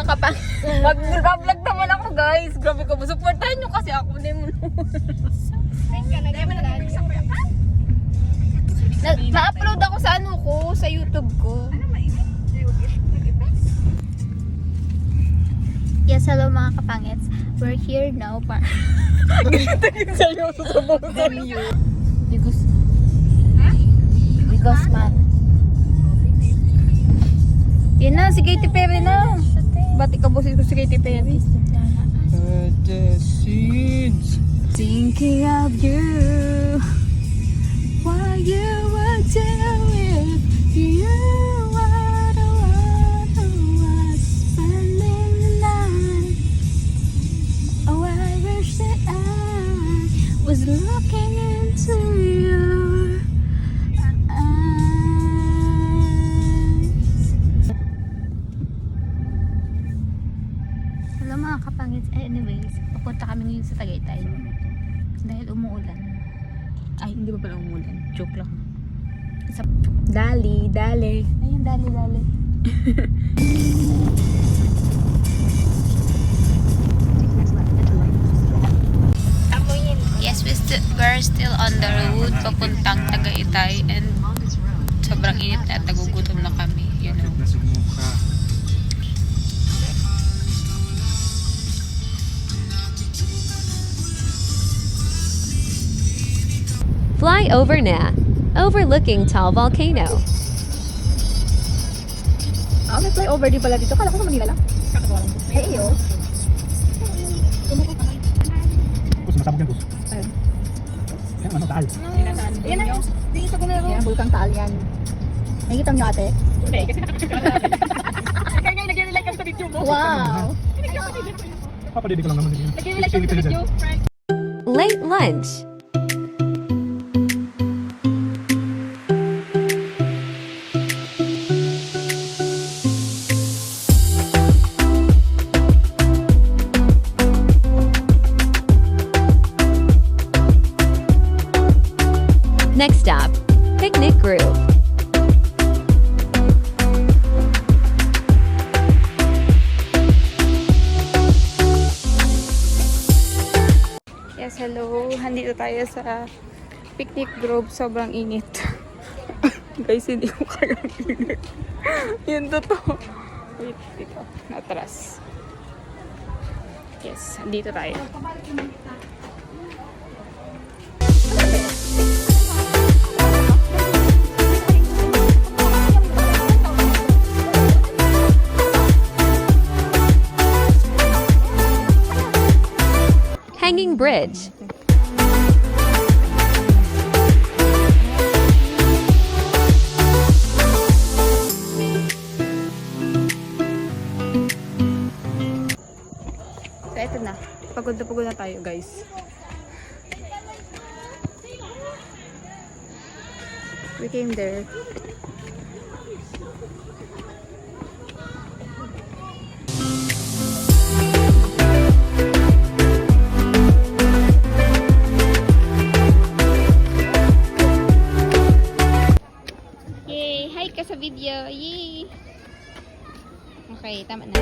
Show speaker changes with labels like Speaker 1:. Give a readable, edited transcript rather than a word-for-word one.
Speaker 1: mga kapang. Mag-vlog naman ako guys. Grabe ka mo. Supportahan nyo kasi ako. Na-upload ako sa ano ko, sa YouTube ko. Yes, hello mga kapangits. We're here now. Ganito yung sa'yo sa buhay. Bigos man. Yan na, si Katy Perry na. Ba't ikabusin ko si Katy Perry?
Speaker 2: The seeds.
Speaker 1: Thinking of you while you were there with you. What a was spending the night. Oh, I wish that I was looking into your eyes. Hello mga kapangits. Anyways, papunta kami ngayon sa Tagaytay dahil umuulan. Ay, hindi ba pala umuulan? Joke lang. Dali. Ayun, dali. Yes, we're still on the road papuntang Tagaytay and sobrang init at nagugutom na kami. You know.
Speaker 3: Fly over na, overlooking tall volcano.
Speaker 1: May flyover din pala dito. Kala ko sa Manila lang. Ay, iyo.
Speaker 2: Bus, masabog yan, bus.
Speaker 1: Ayun.
Speaker 2: Yan, ano, taal.
Speaker 1: Yan na yung dito ko na rin. Yan, bulkang taal yan. Nakikita niyo ate? Hindi, kasi nakakakala natin. Kaya nga nag-relike ka sa video mo. Wow!
Speaker 2: Papadidi ko lang naman.
Speaker 1: Nag-relike ka sa video.
Speaker 3: Late lunch. Next stop, Picnic Grove.
Speaker 1: Yes, hello. Handito tayo sa Picnic Grove. Sobrang init. Guys, hindi ko kaya init. Yun totoo. Wait, dito. Natras. Yes, handito tayo.
Speaker 3: Hanging Bridge.
Speaker 1: So, eto na. Pagod na tayo, guys. We came there. Yay! Hi ka sa video! Yay! Okay, tama na.